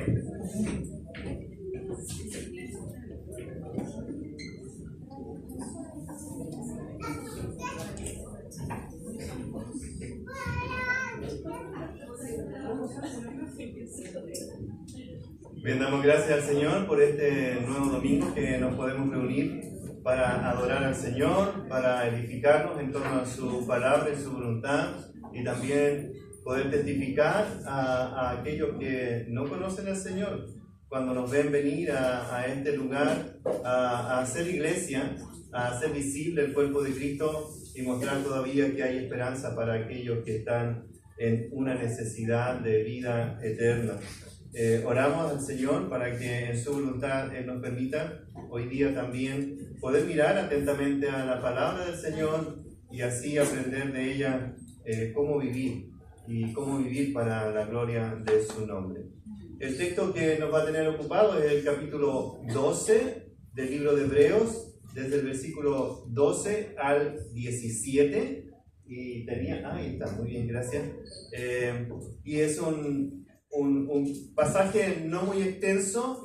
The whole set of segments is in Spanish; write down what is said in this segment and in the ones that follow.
Bien, damos gracias al Señor por este nuevo domingo que nos podemos reunir para adorar al Señor, para edificarnos en torno a su palabra y su voluntad, y también poder testificar a aquellos que no conocen al Señor cuando nos ven venir a este lugar a hacer iglesia, a hacer visible el cuerpo de Cristo y mostrar todavía que hay esperanza para aquellos que están en una necesidad de vida eterna. Oramos al Señor para que en su voluntad Él nos permita hoy día también poder mirar atentamente a la palabra del Señor y así aprender de ella cómo vivir y cómo vivir para la gloria de su nombre. El texto que nos va a tener ocupado es el capítulo 12 del libro de Hebreos, desde el versículo 12 al 17. Y ahí está, muy bien, gracias. Y es un pasaje no muy extenso,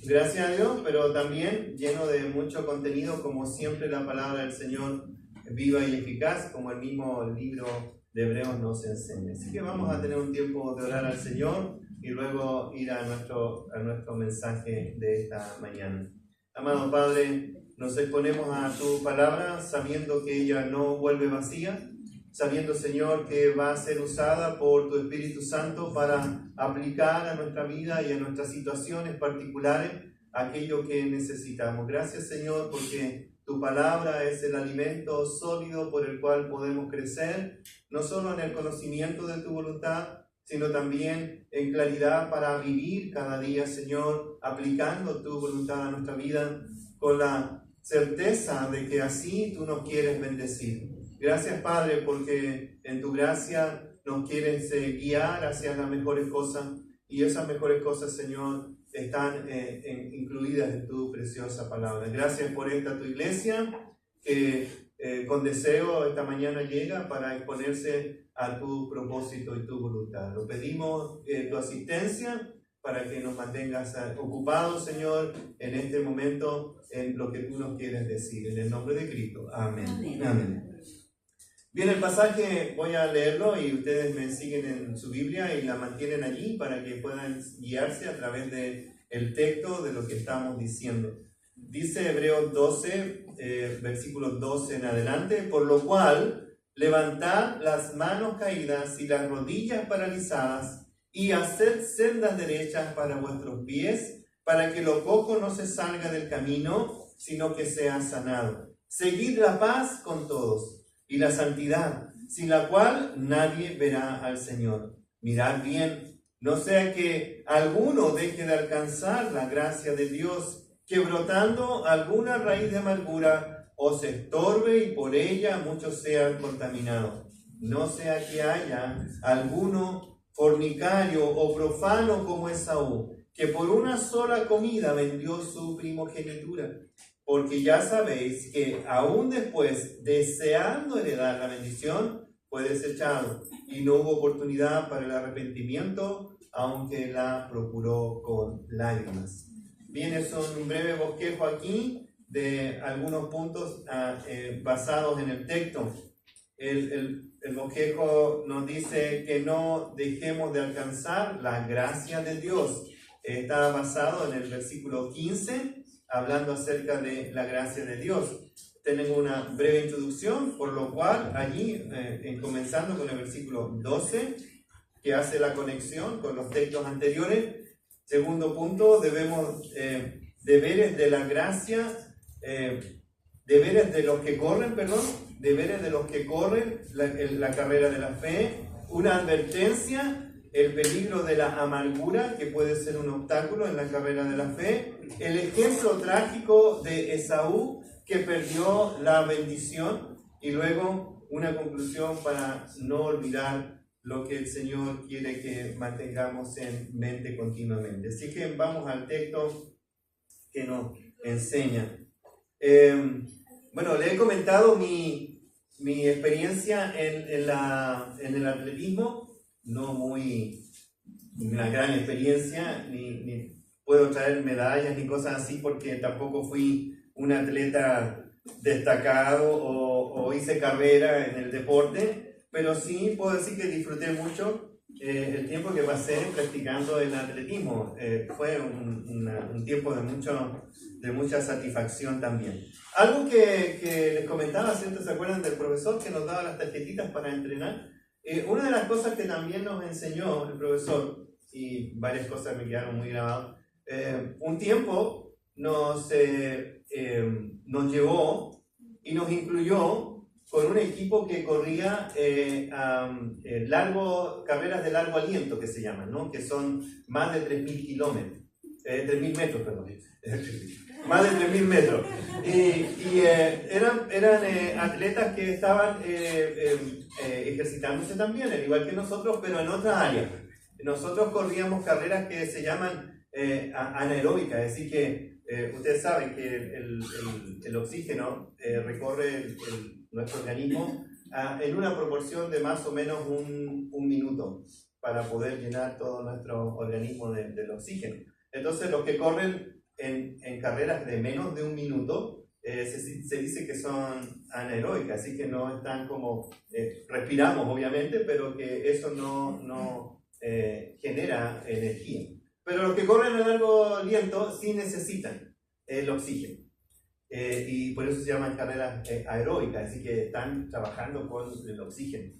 gracias a Dios, pero también lleno de mucho contenido, como siempre la palabra del Señor, viva y eficaz, como el mismo libro de Hebreos nos enseña. Así que vamos a tener un tiempo de orar al Señor y luego ir a nuestro mensaje de esta mañana. Amado Padre, nos exponemos a tu palabra sabiendo que ella no vuelve vacía, sabiendo, Señor, que va a ser usada por tu Espíritu Santo para aplicar a nuestra vida y a nuestras situaciones particulares aquello que necesitamos. Gracias, Señor, porque tu palabra es el alimento sólido por el cual podemos crecer, no solo en el conocimiento de tu voluntad, sino también en claridad para vivir cada día, Señor, aplicando tu voluntad a nuestra vida con la certeza de que así tú nos quieres bendecir. Gracias, Padre, porque en tu gracia nos quieres guiar hacia las mejores cosas, y esas mejores cosas, Señor, están incluidas en tu preciosa palabra. Gracias por esta tu iglesia que con deseo esta mañana llega para exponerse a tu propósito y tu voluntad. Lo pedimos tu asistencia para que nos mantengas ocupados, Señor, en este momento en lo que tú nos quieres decir. En el nombre de Cristo. Amén. Amén. Amén. Bien, el pasaje voy a leerlo y ustedes me siguen en su Biblia y la mantienen allí para que puedan guiarse a través del texto de lo que estamos diciendo. Dice Hebreos 12, versículos 12 en adelante: por lo cual, levantad las manos caídas y las rodillas paralizadas y haced sendas derechas para vuestros pies, para que lo cojo no se salga del camino, sino que sea sanado. Seguid la paz con todos y la santidad, sin la cual nadie verá al Señor. Mirad bien, no sea que alguno deje de alcanzar la gracia de Dios, que brotando alguna raíz de amargura os estorbe y por ella muchos sean contaminados. No sea que haya alguno fornicario o profano como Esaú, que por una sola comida vendió su primogenitura. Porque ya sabéis que aún después, deseando heredar la bendición, fue desechado, y no hubo oportunidad para el arrepentimiento, aunque la procuró con lágrimas. Bien, es un breve bosquejo aquí de algunos puntos basados en el texto. El bosquejo nos dice que no dejemos de alcanzar la gracia de Dios. Está basado en el versículo 15, hablando acerca de la gracia de Dios. Tengo una breve introducción, por lo cual allí, comenzando con el versículo 12, que hace la conexión con los textos anteriores. Segundo punto, debemos deberes de la gracia, deberes de los que corren la carrera de la fe, una advertencia, el peligro de la amargura, que puede ser un obstáculo en la carrera de la fe, el ejemplo trágico de Esaú, que perdió la bendición, y luego una conclusión para no olvidar lo que el Señor quiere que mantengamos en mente continuamente. Así que vamos al texto que nos enseña. Bueno, le he comentado mi experiencia en el atletismo, no muy una gran experiencia, ni puedo traer medallas ni cosas así porque tampoco fui un atleta destacado o hice carrera en el deporte, pero sí puedo decir que disfruté mucho el tiempo que pasé practicando el atletismo. Fue un tiempo de mucha satisfacción también. Algo que les comentaba, ¿cierto? ¿Se acuerdan del profesor que nos daba las tarjetitas para entrenar? Una de las cosas que también nos enseñó el profesor, y varias cosas me quedaron muy grabadas, un tiempo nos llevó y nos incluyó con un equipo que corría carreras de largo aliento, que se llaman, ¿no? Que son más de 3.000 kilómetros, 3.000 metros, perdón, más de 3.000 metros. Eran atletas que estaban ejercitándose también, al igual que nosotros, pero en otra área. Nosotros corríamos carreras que se llaman anaeróbicas, es decir que ustedes saben que el oxígeno recorre nuestro organismo en una proporción de más o menos un minuto para poder llenar todo nuestro organismo del oxígeno. Entonces los que corren en carreras de menos de un minuto se dice que son anaeróbicas, así que no están como, respiramos obviamente, pero que eso no genera energía. Pero los que corren a largo aliento sí necesitan el oxígeno. Y por eso se llaman carreras aeróbicas, así que están trabajando con el oxígeno.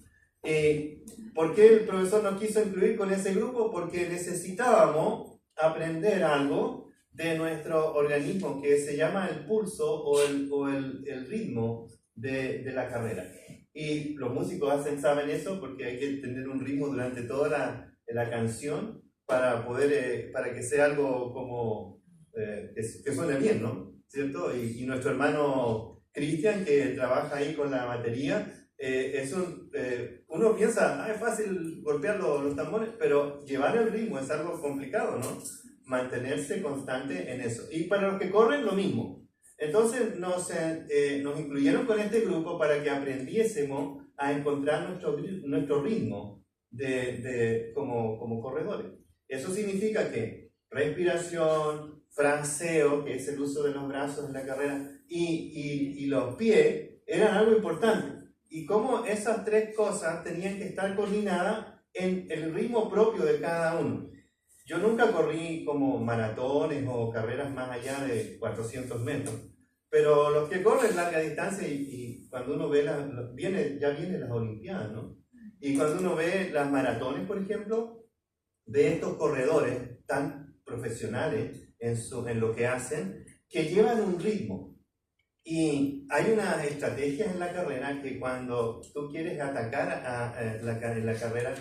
¿Por qué el profesor nos quiso incluir con ese grupo? Porque necesitábamos aprender algo de nuestro organismo que se llama el pulso o el ritmo de la carrera. Y los músicos saben eso porque hay que tener un ritmo durante toda la canción para que sea algo como que suene bien, ¿no? ¿Cierto? Y nuestro hermano Cristian, que trabaja ahí con la batería, uno piensa, es fácil golpear los tambores, pero llevar el ritmo es algo complicado, ¿no? Mantenerse constante en eso. Y para los que corren, lo mismo. Entonces nos incluyeron con este grupo para que aprendiésemos a encontrar nuestro ritmo como corredores. Eso significa que respiración, fraseo, que es el uso de los brazos en la carrera, y los pies eran algo importante. Y cómo esas tres cosas tenían que estar coordinadas en el ritmo propio de cada uno. Yo nunca corrí como maratones o carreras más allá de 400 metros, pero los que corren larga distancia y cuando uno ve ya vienen las Olimpiadas, ¿no? Y cuando uno ve las maratones, por ejemplo, de estos corredores tan profesionales en lo que hacen, que llevan un ritmo. Y hay unas estrategias en la carrera que cuando tú quieres atacar en la carrera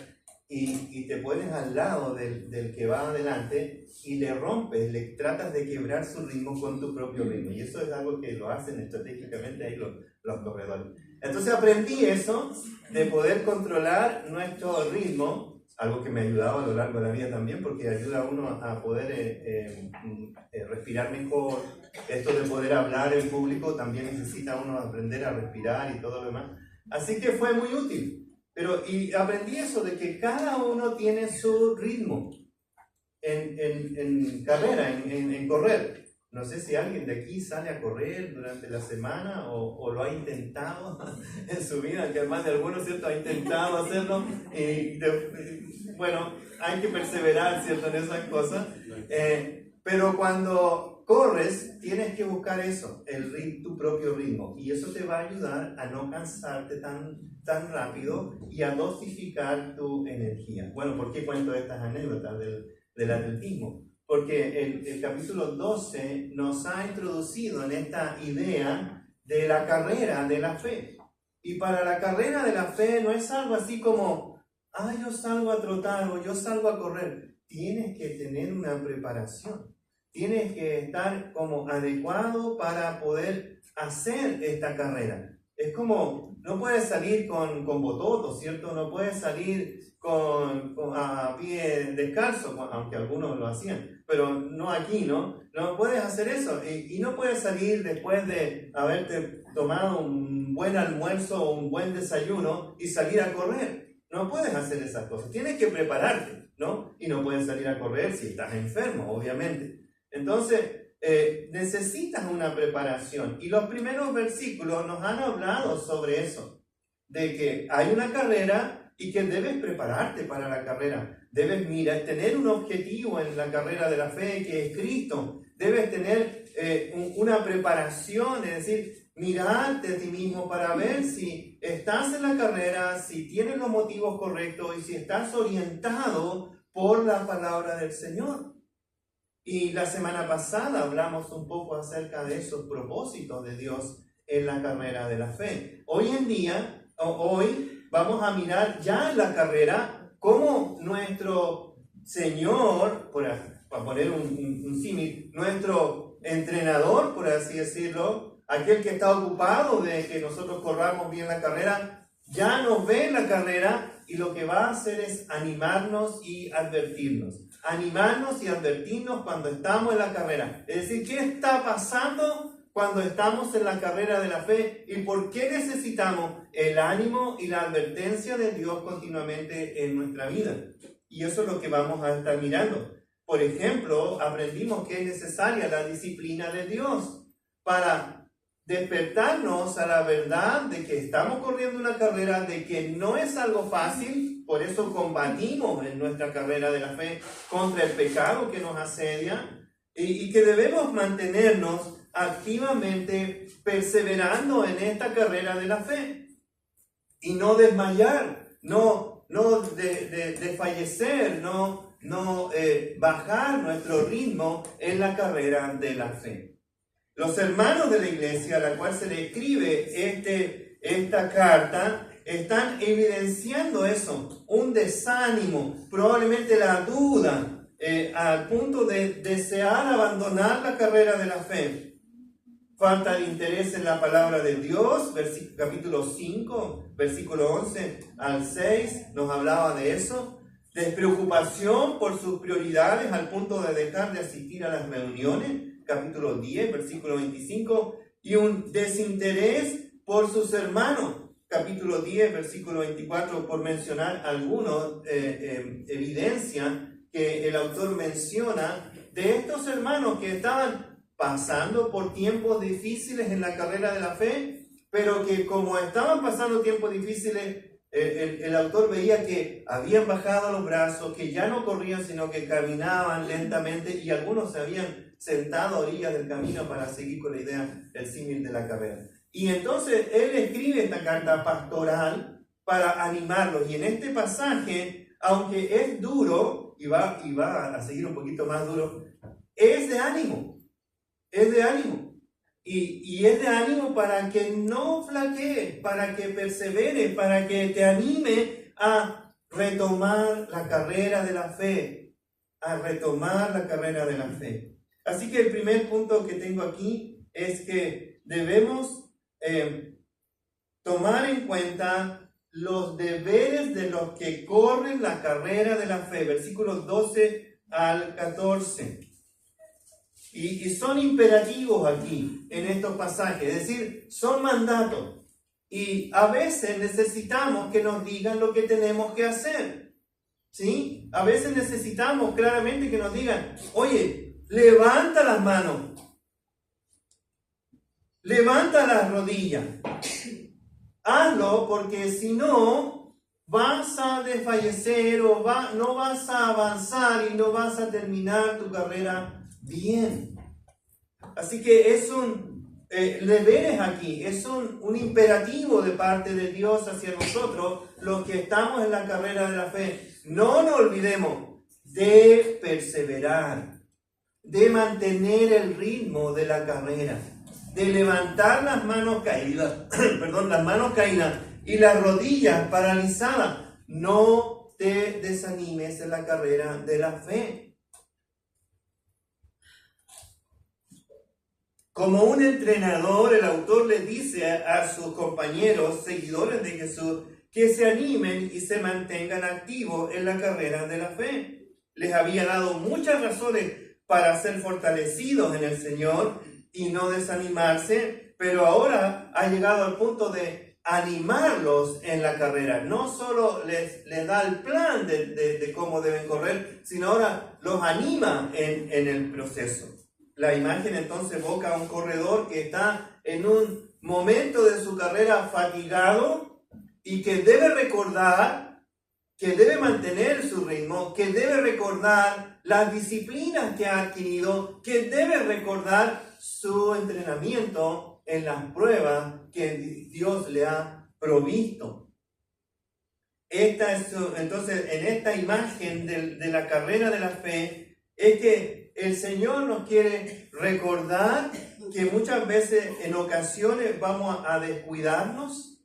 y te pones al lado del que va adelante y le rompes, le tratas de quebrar su ritmo con tu propio ritmo. Y eso es algo que lo hacen estratégicamente ahí los corredores. Entonces aprendí eso, de poder controlar nuestro ritmo, algo que me ha ayudado a lo largo de la vida también, porque ayuda a uno a poder respirar mejor. Esto de poder hablar en público también necesita uno aprender a respirar y todo lo demás. Así que fue muy útil. Y aprendí eso de que cada uno tiene su ritmo en carrera, en correr. No sé si alguien de aquí sale a correr durante la semana o lo ha intentado en su vida, que más de algunos, ¿cierto?, ha intentado hacerlo. Bueno, hay que perseverar, ¿cierto?, en esas cosas. Pero cuando corres, tienes que buscar eso, tu propio ritmo. Y eso te va a ayudar a no cansarte tan rápido y a dosificar tu energía. Bueno, ¿por qué cuento estas anécdotas del atletismo? Porque el capítulo 12 nos ha introducido en esta idea de la carrera de la fe. Y para la carrera de la fe no es algo así como, yo salgo a trotar o yo salgo a correr. Tienes que tener una preparación. Tienes que estar como adecuado para poder hacer esta carrera. Es como, no puedes salir con bototos, ¿cierto? No puedes salir a pie descalzo, aunque algunos lo hacían, pero no aquí, ¿no? No puedes hacer eso y no puedes salir después de haberte tomado un buen almuerzo o un buen desayuno y salir a correr. no puedes hacer esas cosas. Tienes que prepararte, ¿no? Y no puedes salir a correr si estás enfermo, obviamente. Entonces, necesitas una preparación. Y los primeros versículos nos han hablado sobre eso, de que hay una carrera y que debes prepararte para la carrera. Debes tener un objetivo en la carrera de la fe, que es Cristo. Debes tener una preparación, es decir, mirarte a ti mismo para ver si estás en la carrera, si tienes los motivos correctos y si estás orientado por la palabra del Señor. Y la semana pasada hablamos un poco acerca de esos propósitos de Dios en la carrera de la fe. Hoy vamos a mirar ya en la carrera cómo nuestro Señor, para poner un símil, nuestro entrenador, por así decirlo, aquel que está ocupado de que nosotros corramos bien la carrera, ya nos ve en la carrera y lo que va a hacer es animarnos y advertirnos. Animarnos y advertirnos cuando estamos en la carrera. Es decir, ¿qué está pasando cuando estamos en la carrera de la fe? ¿Y por qué necesitamos el ánimo y la advertencia de Dios continuamente en nuestra vida? Y eso es lo que vamos a estar mirando. Por ejemplo, aprendimos que es necesaria la disciplina de Dios para despertarnos a la verdad de que estamos corriendo una carrera, de que no es algo fácil. Por eso combatimos en nuestra carrera de la fe contra el pecado que nos asedia y que debemos mantenernos activamente perseverando en esta carrera de la fe y no desmayar, no desfallecer, no bajar nuestro ritmo en la carrera de la fe. Los hermanos de la iglesia a la cual se le escribe esta carta están evidenciando eso, un desánimo, probablemente la duda, al punto de desear abandonar la carrera de la fe. Falta de interés en la palabra de Dios, capítulo 5, versículo 11 al 6, nos hablaba de eso. Despreocupación por sus prioridades al punto de dejar de asistir a las reuniones, capítulo 10, versículo 25, y un desinterés por sus hermanos, capítulo 10, versículo 24, por mencionar algunas evidencias que el autor menciona de estos hermanos que estaban pasando por tiempos difíciles en la carrera de la fe, pero que como estaban pasando tiempos difíciles, el autor veía que habían bajado los brazos, que ya no corrían, sino que caminaban lentamente, y algunos se habían sentado a orillas del camino para seguir con la idea, el símil de la carrera. Y entonces él escribe esta carta pastoral para animarlos. Y en este pasaje, aunque es duro, y va a seguir un poquito más duro, es de ánimo. Es de ánimo. Y es de ánimo para que no flaquees, para que perseveres, para que te anime a retomar la carrera de la fe. A retomar la carrera de la fe. Así que el primer punto que tengo aquí es que debemos tomar en cuenta los deberes de los que corren la carrera de la fe, versículos 12 al 14. Y son imperativos aquí en estos pasajes, es decir, son mandatos. Y a veces necesitamos que nos digan lo que tenemos que hacer, ¿sí? A veces necesitamos claramente que nos digan, oye, levanta las manos, levanta las rodillas. Hazlo, porque si no, vas a desfallecer o no vas a avanzar y no vas a terminar tu carrera bien. Así que es un deberes aquí, es un imperativo de parte de Dios hacia nosotros, los que estamos en la carrera de la fe. No nos olvidemos de perseverar, de mantener el ritmo de la carrera, de levantar las manos caídas, las manos caídas y las rodillas paralizadas. No te desanimes en la carrera de la fe. Como un entrenador, el autor le dice a sus compañeros, seguidores de Jesús, que se animen y se mantengan activos en la carrera de la fe. Les había dado muchas razones para ser fortalecidos en el Señor y no desanimarse, pero ahora ha llegado al punto de animarlos en la carrera. No solo les da el plan de cómo deben correr, sino ahora los anima en el proceso. La imagen entonces evoca a un corredor que está en un momento de su carrera fatigado y que debe recordar, que debe mantener su ritmo, que debe recordar las disciplinas que ha adquirido, que debe recordar su entrenamiento en las pruebas que Dios le ha provisto. Entonces, en esta imagen de la carrera de la fe, es que el Señor nos quiere recordar que muchas veces, en ocasiones, vamos a descuidarnos,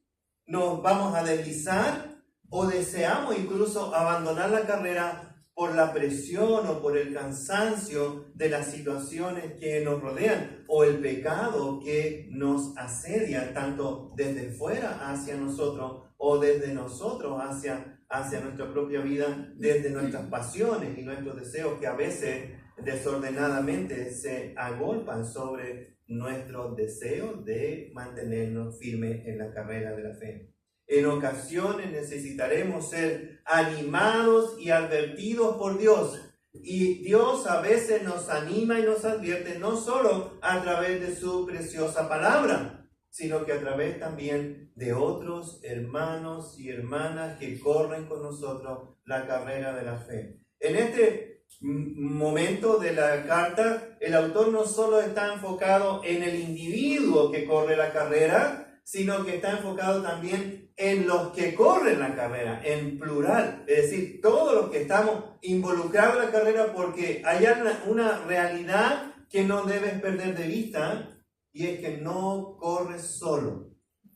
nos vamos a deslizar o deseamos incluso abandonar la carrera por la presión o por el cansancio de las situaciones que nos rodean o el pecado que nos asedia tanto desde fuera hacia nosotros o desde nosotros hacia nuestra propia vida, desde nuestras pasiones y nuestros deseos que a veces desordenadamente se agolpan sobre nuestros deseos de mantenernos firmes en la carrera de la fe. En ocasiones necesitaremos ser animados y advertidos por Dios. Y Dios a veces nos anima y nos advierte no solo a través de su preciosa palabra, sino que a través también de otros hermanos y hermanas que corren con nosotros la carrera de la fe. En este momento de la carta, el autor no solo está enfocado en el individuo que corre la carrera, sino que está enfocado también en los que corren la carrera, en plural, es decir, todos los que estamos involucrados en la carrera, porque hay una realidad que no debes perder de vista, y es que no corres solo,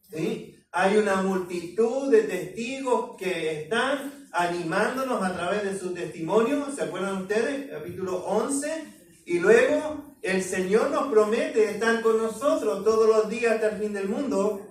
¿sí? Hay una multitud de testigos que están animándonos a través de su testimonio, ¿se acuerdan ustedes? Capítulo 11, y luego el Señor nos promete estar con nosotros todos los días hasta el fin del mundo.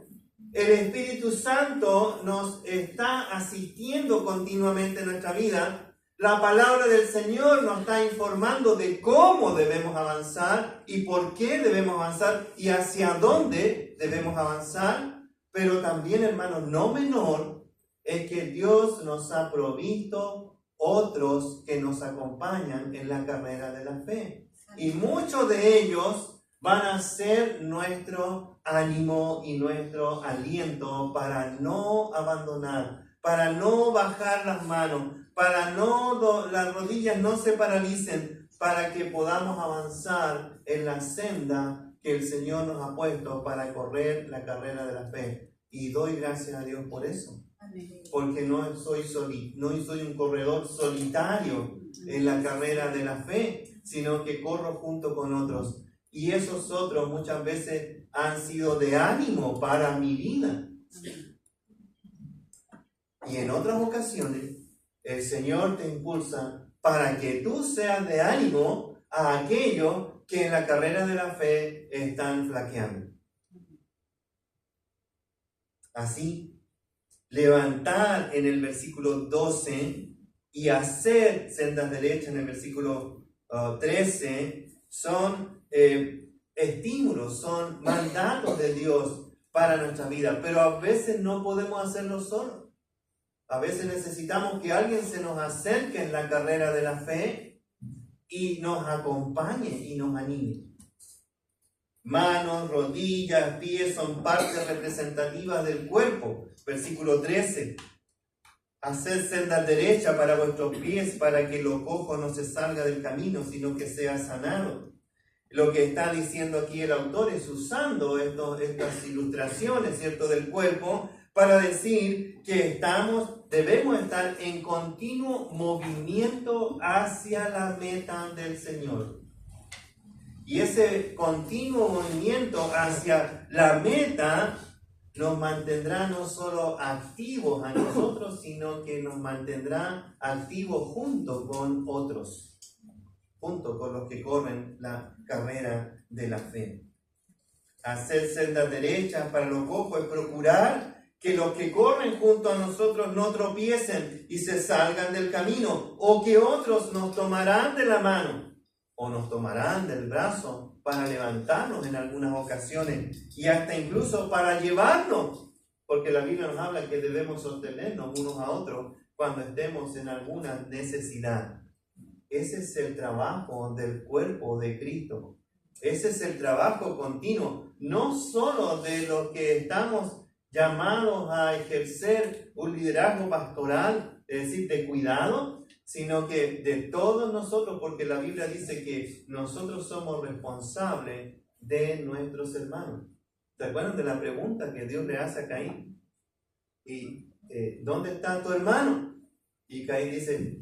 El Espíritu Santo nos está asistiendo continuamente en nuestra vida. La palabra del Señor nos está informando de cómo debemos avanzar y por qué debemos avanzar y hacia dónde debemos avanzar. Pero también, hermanos, no menor es que Dios nos ha provisto otros que nos acompañan en la carrera de la fe. Y muchos de ellos van a ser nuestro ánimo y nuestro aliento para no abandonar, para no bajar las manos, para no las rodillas no se paralicen, para que podamos avanzar en la senda que el Señor nos ha puesto para correr la carrera de la fe. Y doy gracias a Dios por eso. Porque no soy un corredor solitario en la carrera de la fe, sino que corro junto con otros. Y esos otros muchas veces han sido de ánimo para mi vida. Y en otras ocasiones, el Señor te impulsa para que tú seas de ánimo a aquellos que en la carrera de la fe están flaqueando. Así, levantar en el versículo 12 y hacer sendas derechas en el versículo 13 son estímulos, son mandatos de Dios para nuestra vida, pero a veces no podemos hacerlo solos. A veces necesitamos que alguien se nos acerque en la carrera de la fe y nos acompañe y nos anime. Manos, rodillas, pies son partes representativas del cuerpo. Versículo 13. Haced sendas derechas para vuestros pies, para que lo cojo no se salga del camino, sino que sea sanado. Lo que está diciendo aquí el autor es usando estas ilustraciones, ¿cierto?, del cuerpo, para decir que debemos estar en continuo movimiento hacia la meta del Señor. Y ese continuo movimiento hacia la meta nos mantendrá no solo activos a nosotros, sino que nos mantendrá activos junto con otros, junto con los que corren la carrera de la fe. Hacer sendas derechas para los cojos es procurar que los que corren junto a nosotros no tropiecen y se salgan del camino, o que otros nos tomarán de la mano o nos tomarán del brazo para levantarnos en algunas ocasiones y hasta incluso para llevarnos porque la Biblia nos habla que debemos sostenernos unos a otros cuando estemos en alguna necesidad. Ese es el trabajo del cuerpo de Cristo. Ese es el trabajo continuo, no solo de los que estamos llamados a ejercer un liderazgo pastoral, es decir, de cuidado, sino que de todos nosotros, porque la Biblia dice que nosotros somos responsables de nuestros hermanos. ¿Se acuerdan de la pregunta que Dios le hace a Caín? ¿Y dónde está tu hermano? Y Caín dice,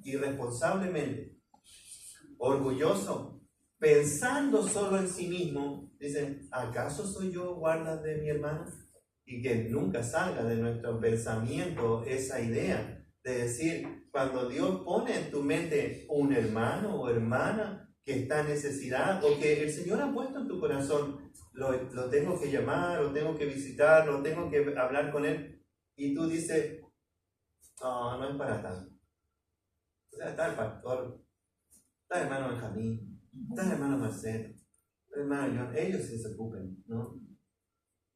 irresponsablemente, orgulloso, pensando solo en sí mismo, dice, ¿acaso soy yo guarda de mi hermano? Y que nunca salga de nuestro pensamiento esa idea de decir, cuando Dios pone en tu mente un hermano o hermana que está en necesidad, o que el Señor ha puesto en tu corazón, lo tengo que llamar, lo tengo que visitar, lo tengo que hablar con él, y tú dices, no es para tanto. O sea, está el pastor, está el hermano Benjamín, está el hermano Marcelo, el hermano John, ellos sí se ocupen, ¿no?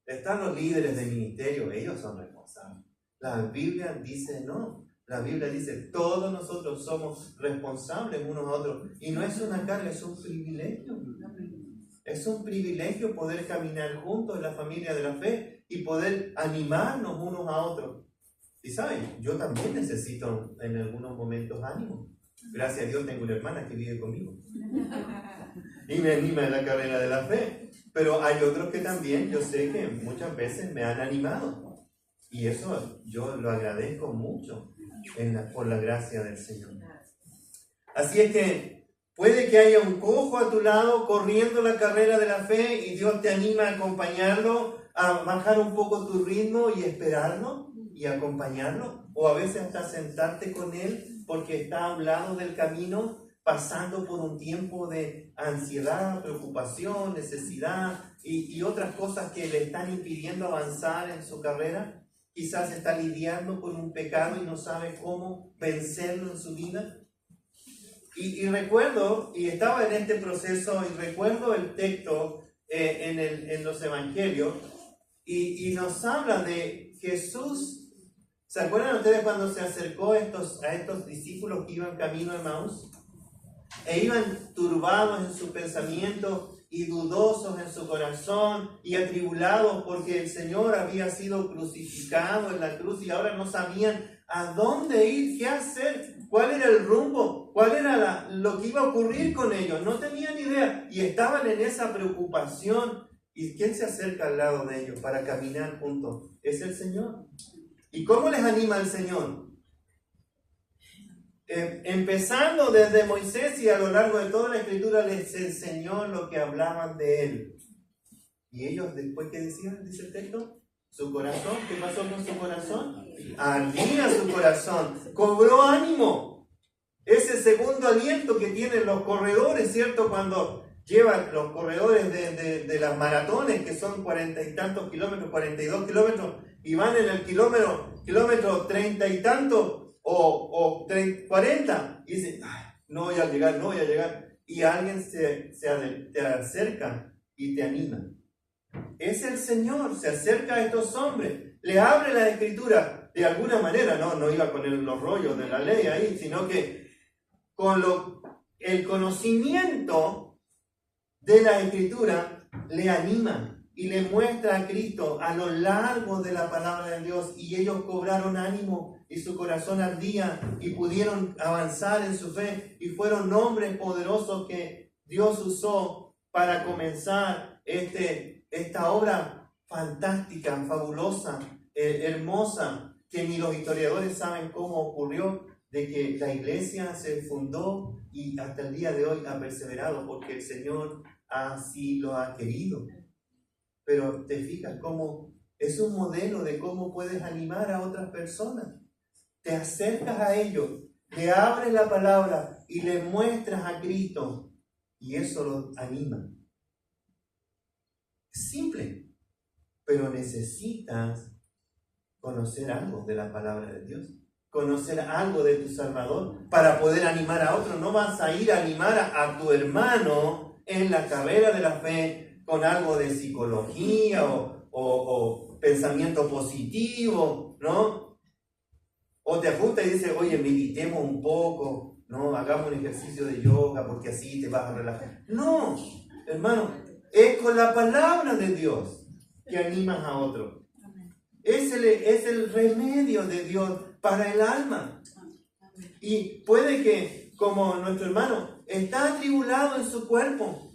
Están los líderes de ministerio, ellos son responsables. La Biblia dice no. La Biblia dice, todos nosotros somos responsables unos a otros. Y no es una carga, es un privilegio. Es un privilegio poder caminar juntos en la familia de la fe y poder animarnos unos a otros. Y saben, yo también necesito en algunos momentos ánimo. Gracias a Dios tengo una hermana que vive conmigo. Y me anima en la carrera de la fe. Pero hay otros que también yo sé que muchas veces me han animado. Y eso yo lo agradezco mucho por la gracia del Señor. Así es que puede que haya un cojo a tu lado corriendo la carrera de la fe y Dios te anima a acompañarlo, a bajar un poco tu ritmo y esperarlo y acompañarlo. O a veces hasta sentarte con él porque está a un lado del camino, pasando por un tiempo de ansiedad, preocupación, necesidad y otras cosas que le están impidiendo avanzar en su carrera. Quizás está lidiando con un pecado y no sabe cómo vencerlo en su vida. Y recuerdo, y estaba en este proceso, y recuerdo el texto en los evangelios, y nos habla de Jesús. ¿Se acuerdan ustedes cuando se acercó a estos discípulos que iban camino a Emaús? E iban turbados en su pensamiento y dudosos en su corazón y atribulados porque el Señor había sido crucificado en la cruz y ahora no sabían a dónde ir, qué hacer, cuál era el rumbo, cuál era lo que iba a ocurrir con ellos. No tenían idea y estaban en esa preocupación. ¿Y quién se acerca al lado de ellos para caminar juntos? Es el Señor. ¿Y cómo les anima el Señor? Empezando desde Moisés y a lo largo de toda la Escritura les enseñó lo que hablaban de Él. ¿Y ellos después qué decían? Dice el texto. Su corazón, ¿qué pasó con su corazón? Ardía su corazón, cobró ánimo. Ese segundo aliento que tienen los corredores, ¿cierto? Cuando llevan los corredores de las maratones, que son 40 y tantos kilómetros, 42 kilómetros, y van en el kilómetro 30 y tanto, o 40, y dicen, no voy a llegar, y alguien te acerca y te anima. Es el Señor, se acerca a estos hombres, le abre la Escritura, de alguna manera, no iba con los rollos de la ley ahí, sino que con el conocimiento de la Escritura le anima y le muestra a Cristo a lo largo de la palabra de Dios, y ellos cobraron ánimo y su corazón ardía y pudieron avanzar en su fe y fueron hombres poderosos que Dios usó para comenzar esta obra fantástica, fabulosa, hermosa, que ni los historiadores saben cómo ocurrió, de que la iglesia se fundó y hasta el día de hoy ha perseverado porque el Señor así lo ha querido. Pero te fijas cómo es un modelo de cómo puedes animar a otras personas. Te acercas a ellos, le abres la palabra y le muestras a Cristo y eso los anima. Es simple, pero necesitas conocer algo de la palabra de Dios, conocer algo de tu Salvador para poder animar a otros. No vas a ir a animar a tu hermano en la carrera de la fe con algo de psicología o pensamiento positivo, ¿no? O te ajusta y dice, oye, meditemos un poco, ¿no? Hagamos un ejercicio de yoga porque así te vas a relajar. No, hermano, es con la palabra de Dios que animas a otro. Es el remedio de Dios para el alma. Y puede que, como nuestro hermano, está atribulado en su cuerpo,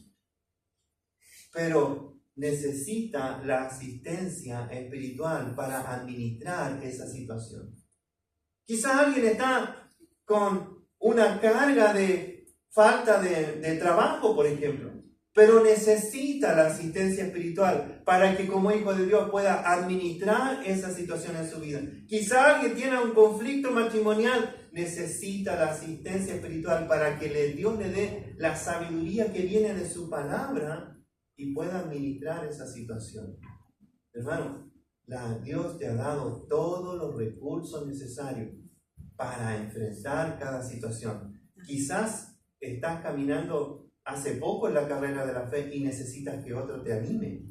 pero necesita la asistencia espiritual para administrar esa situación. Quizás alguien está con una carga de falta de trabajo, por ejemplo, pero necesita la asistencia espiritual para que como hijo de Dios pueda administrar esa situación en su vida. Quizás alguien tiene un conflicto matrimonial, necesita la asistencia espiritual para que Dios le dé la sabiduría que viene de su palabra y pueda administrar esa situación. Hermano, Dios te ha dado todos los recursos necesarios para enfrentar cada situación. Quizás estás caminando hace poco en la carrera de la fe y necesitas que otro te anime,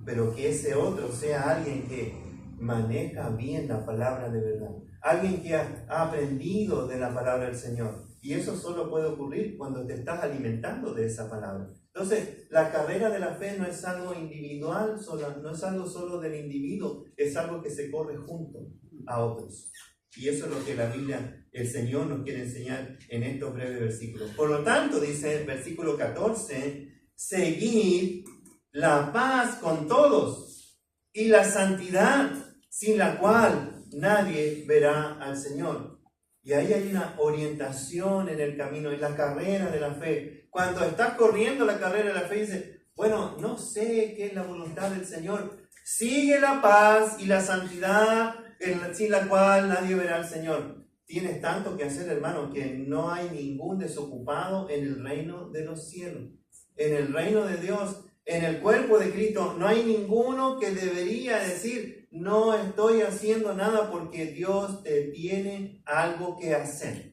pero que ese otro sea alguien que maneja bien la palabra de verdad, alguien que ha aprendido de la palabra del Señor. Y eso solo puede ocurrir cuando te estás alimentando de esa palabra. Entonces, la carrera de la fe no es algo individual, no es algo solo del individuo, es algo que se corre junto a otros. Y eso es lo que la Biblia, el Señor nos quiere enseñar en estos breves versículos. Por lo tanto, dice el versículo 14, seguid la paz con todos y la santidad, sin la cual nadie verá al Señor. Y ahí hay una orientación en el camino, en la carrera de la fe. Cuando estás corriendo la carrera de la fe, dices, bueno, no sé qué es la voluntad del Señor. Sigue la paz y la santidad, sin la cual nadie verá al Señor. Tienes tanto que hacer, hermano, que no hay ningún desocupado en el reino de los cielos. En el reino de Dios, en el cuerpo de Cristo, no hay ninguno que debería decir, no estoy haciendo nada porque Dios te tiene algo que hacer.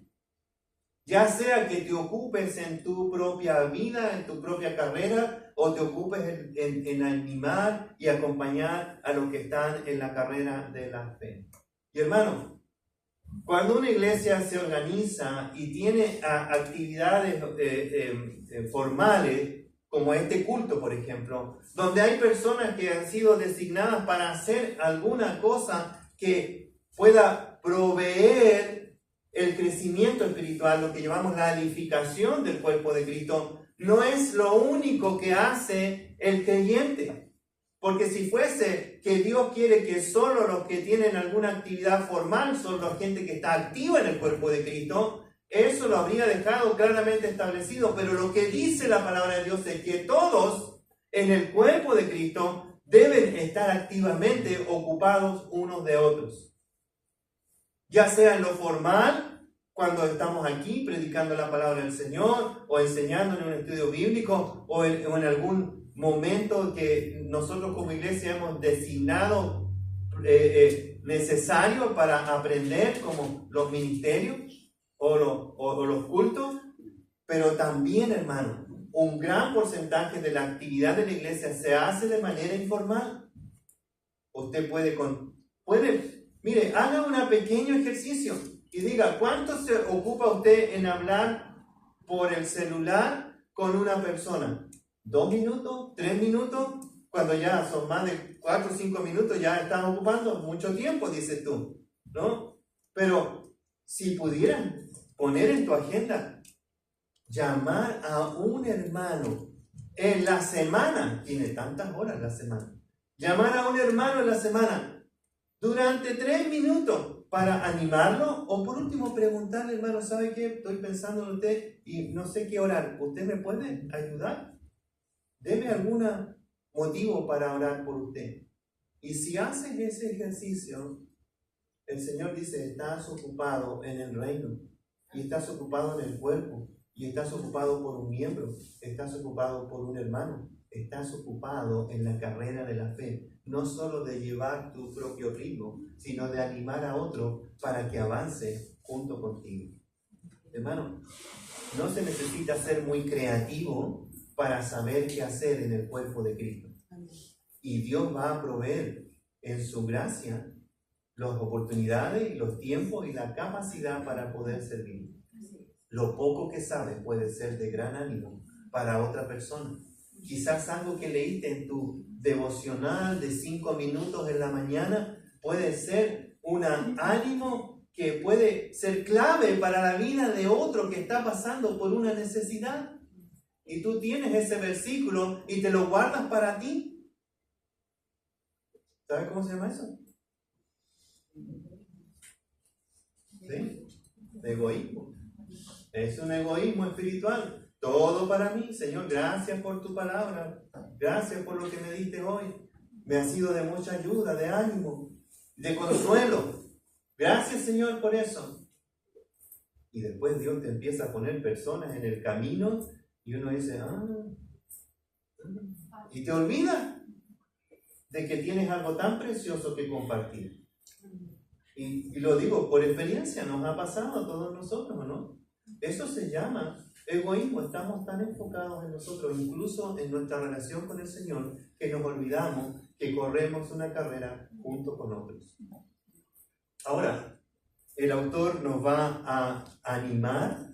Ya sea que te ocupes en tu propia vida, en tu propia carrera, o te ocupes en animar y acompañar a los que están en la carrera de la fe. Y hermano, cuando una iglesia se organiza y tiene actividades formales, como este culto, por ejemplo, donde hay personas que han sido designadas para hacer alguna cosa que pueda proveer el crecimiento espiritual, lo que llamamos la edificación del cuerpo de Cristo, no es lo único que hace el creyente. Porque si fuese que Dios quiere que solo los que tienen alguna actividad formal son la gente que está activa en el cuerpo de Cristo, eso lo habría dejado claramente establecido. Pero lo que dice la palabra de Dios es que todos en el cuerpo de Cristo deben estar activamente ocupados unos de otros. Ya sea en lo formal, cuando estamos aquí predicando la palabra del Señor, o enseñando en un estudio bíblico, o en algún momento que nosotros como iglesia hemos designado necesario para aprender, como los ministerios o los cultos. Pero también, hermano, un gran porcentaje de la actividad de la iglesia se hace de manera informal. Usted mire, haga un pequeño ejercicio y diga, ¿cuánto se ocupa usted en hablar por el celular con una persona? ¿2 minutos? ¿3 minutos? Cuando ya son más de 4 o 5 minutos, ya estás ocupando mucho tiempo, dices tú, ¿no? Pero si pudieran poner en tu agenda, llamar a un hermano en la semana, tiene tantas horas la semana, llamar a un hermano en la semana, durante 3 minutos para animarlo, o por último preguntarle, hermano, ¿sabe qué? Estoy pensando en usted y no sé qué orar. ¿Usted me puede ayudar? Deme algún motivo para orar por usted. Y si haces ese ejercicio, el Señor dice, estás ocupado en el reino, y estás ocupado en el cuerpo, y estás ocupado por un miembro, estás ocupado por un hermano, estás ocupado en la carrera de la fe. No solo de llevar tu propio ritmo, sino de animar a otro para que avance junto contigo. Hermano, no se necesita ser muy creativo para saber qué hacer en el cuerpo de Cristo. Y Dios va a proveer en su gracia las oportunidades y los tiempos y la capacidad para poder servir. Lo poco que sabes puede ser de gran ánimo para otra persona. Quizás algo que leíste en tu devocional de 5 minutos en la mañana puede ser un ánimo que puede ser clave para la vida de otro que está pasando por una necesidad. Y tú tienes ese versículo y te lo guardas para ti. ¿Sabes cómo se llama eso? ¿Sí? Egoísmo. Es un egoísmo espiritual. Todo para mí, Señor, gracias por tu palabra. Gracias por lo que me diste hoy. Me ha sido de mucha ayuda, de ánimo, de consuelo. Gracias, Señor, por eso. Y después Dios te empieza a poner personas en el camino y uno dice, y te olvida de que tienes algo tan precioso que compartir. Y lo digo por experiencia, nos ha pasado a todos nosotros, ¿no? Eso se llama egoísmo. Estamos tan enfocados en nosotros, incluso en nuestra relación con el Señor, que nos olvidamos que corremos una carrera junto con otros. Ahora, el autor nos va a animar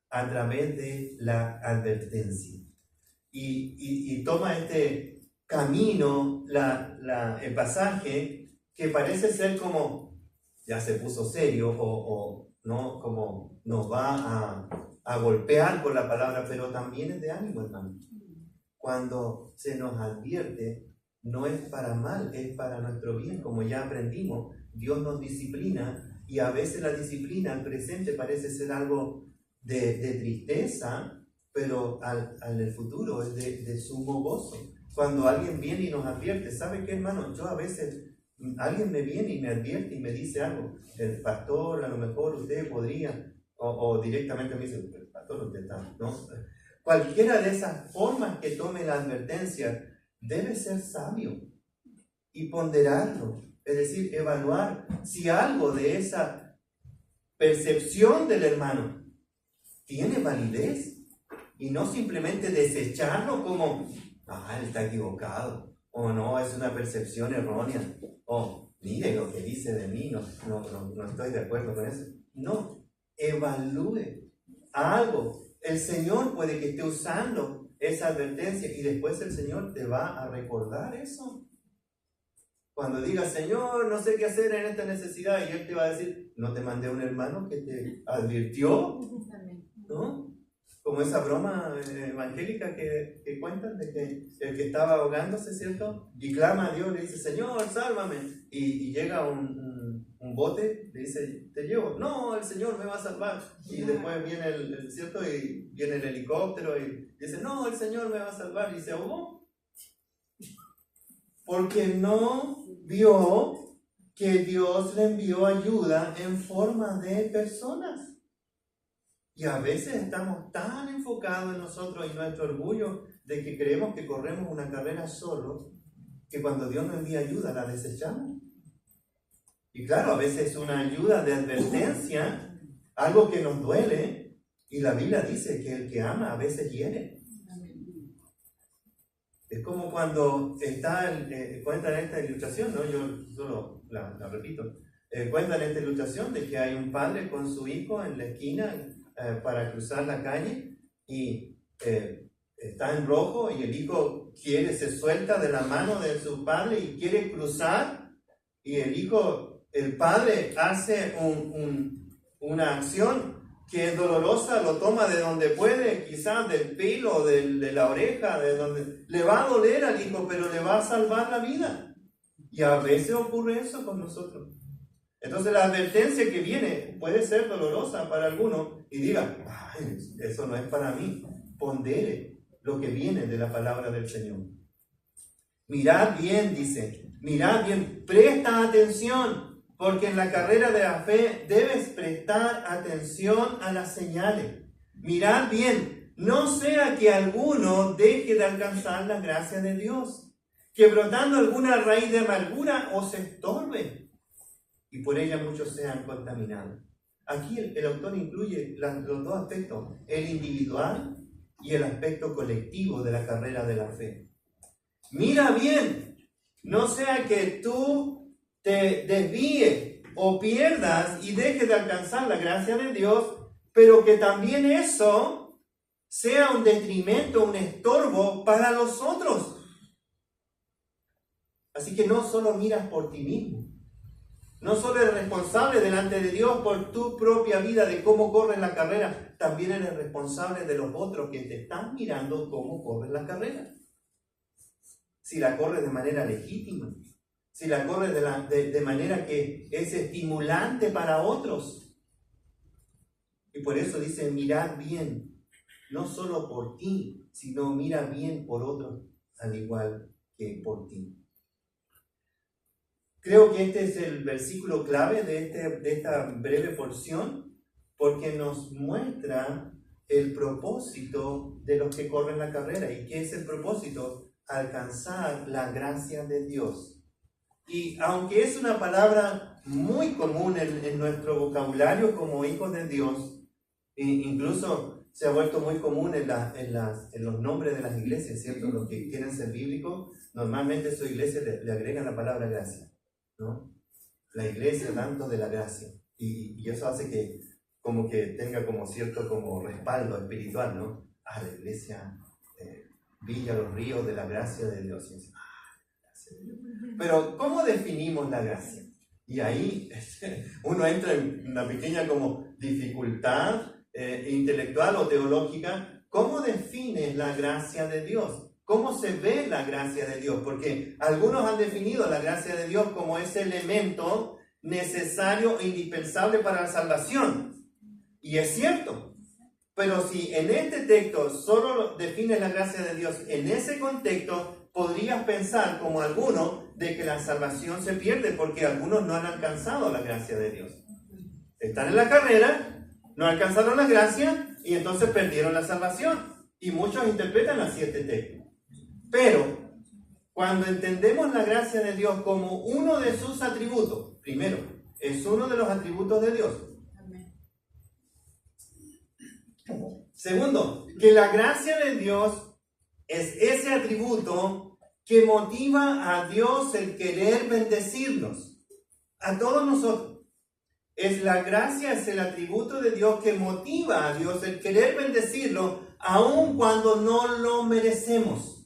a través de la advertencia. Y toma este camino, el pasaje, que parece ser como, ya se puso serio, o no, como nos va a golpear por la palabra, pero también es de ánimo, hermano. Cuando se nos advierte, no es para mal, es para nuestro bien. Como ya aprendimos, Dios nos disciplina, y a veces la disciplina al presente parece ser algo de tristeza, pero al el futuro es de sumo gozo. Cuando alguien viene y nos advierte, ¿sabe qué, hermano? Yo a veces, alguien me viene y me advierte y me dice algo. El pastor, a lo mejor usted podría, o directamente me dice, el pastor usted está, ¿no? Cualquiera de esas formas que tome la advertencia debe ser sabio y ponderarlo. Es decir, evaluar si algo de esa percepción del hermano tiene validez, y no simplemente desecharlo como, él está equivocado, o no, es una percepción errónea, o mire lo que dice de mí, no estoy de acuerdo con eso. No, evalúe algo. El Señor puede que esté usando esa advertencia y después el Señor te va a recordar eso. Cuando digas, Señor, no sé qué hacer en esta necesidad, y Él te va a decir, ¿no te mandé un hermano que te advirtió? ¿No? Como esa broma evangélica que cuentan de que el que estaba ahogándose, ¿cierto? Y clama a Dios, le dice, Señor, sálvame. Y llega un bote, le dice, te llevo. No, el Señor me va a salvar. Y después viene ¿cierto? Y viene el helicóptero y dice, no, el Señor me va a salvar. Y se ahogó. Porque no vio que Dios le envió ayuda en forma de personas. Y a veces estamos tan enfocados en nosotros y nuestro orgullo de que creemos que corremos una carrera solos, que cuando Dios nos envía ayuda la desechamos. Y claro, a veces es una ayuda de advertencia, algo que nos duele, y la Biblia dice que el que ama a veces hiere. Es como cuando cuentan esta ilustración, ¿no? Yo solo la repito. Cuentan esta ilustración de que hay un padre con su hijo en la esquina para cruzar la calle, y está en rojo, y el hijo se suelta de la mano de su padre y quiere cruzar, y el padre hace una acción que es dolorosa, lo toma de donde puede, quizás del pelo, de la oreja, de donde le va a doler al hijo, pero le va a salvar la vida. Y a veces ocurre eso con nosotros. Entonces la advertencia que viene puede ser dolorosa para algunos, y diga, eso no es para mí. Pondere lo que viene de la palabra del Señor. Mirad bien, dice, mirad bien, presta atención, porque en la carrera de la fe debes prestar atención a las señales. Mirad bien, no sea que alguno deje de alcanzar la gracia de Dios, que brotando alguna raíz de amargura os estorbe, y por ella muchos sean contaminados. Aquí el autor incluye los dos aspectos, el individual y el aspecto colectivo de la carrera de la fe. Mira bien, No sea que tú te desvíes o pierdas y dejes de alcanzar la gracia de Dios, pero que también eso sea un detrimento, un estorbo para los otros. Así que no solo miras por ti mismo, no solo eres responsable delante de Dios por tu propia vida, de cómo corres la carrera, también eres responsable de los otros que te están mirando cómo corres la carrera. Si la corres de manera legítima, si la corres de manera que es estimulante para otros. Y por eso dice, mirad bien, no solo por ti, sino mira bien por otros, al igual que por ti. Creo que este es el versículo clave de esta breve porción, porque nos muestra el propósito de los que corren la carrera. ¿Y qué es el propósito? Alcanzar la gracia de Dios. Y aunque es una palabra muy común en nuestro vocabulario como hijos de Dios, incluso se ha vuelto muy común en los nombres de las iglesias, ¿cierto? Los que quieren ser bíblicos, normalmente a su iglesia le agregan la palabra gracia, ¿no? La iglesia tanto de la gracia. Y eso hace que como que tenga como cierto como respaldo espiritual, ¿no? La iglesia Villa Los Ríos de la gracia de Dios. Pero ¿cómo definimos la gracia? Y ahí uno entra en una pequeña como dificultad intelectual o teológica. ¿Cómo defines la gracia de Dios? ¿Cómo se ve la gracia de Dios? Porque algunos han definido la gracia de Dios como ese elemento necesario e indispensable para la salvación. Y es cierto. Pero si en este texto solo defines la gracia de Dios en ese contexto, podrías pensar, como algunos, de que la salvación se pierde porque algunos no han alcanzado la gracia de Dios. Están en la carrera, no alcanzaron la gracia y entonces perdieron la salvación. Y muchos interpretan así este texto. Pero, cuando entendemos la gracia de Dios como uno de sus atributos, primero, es uno de los atributos de Dios. Segundo, que la gracia de Dios es ese atributo que motiva a Dios el querer bendecirnos, a todos nosotros. Es la gracia, es el atributo de Dios que motiva a Dios el querer bendecirlo, aun cuando no lo merecemos.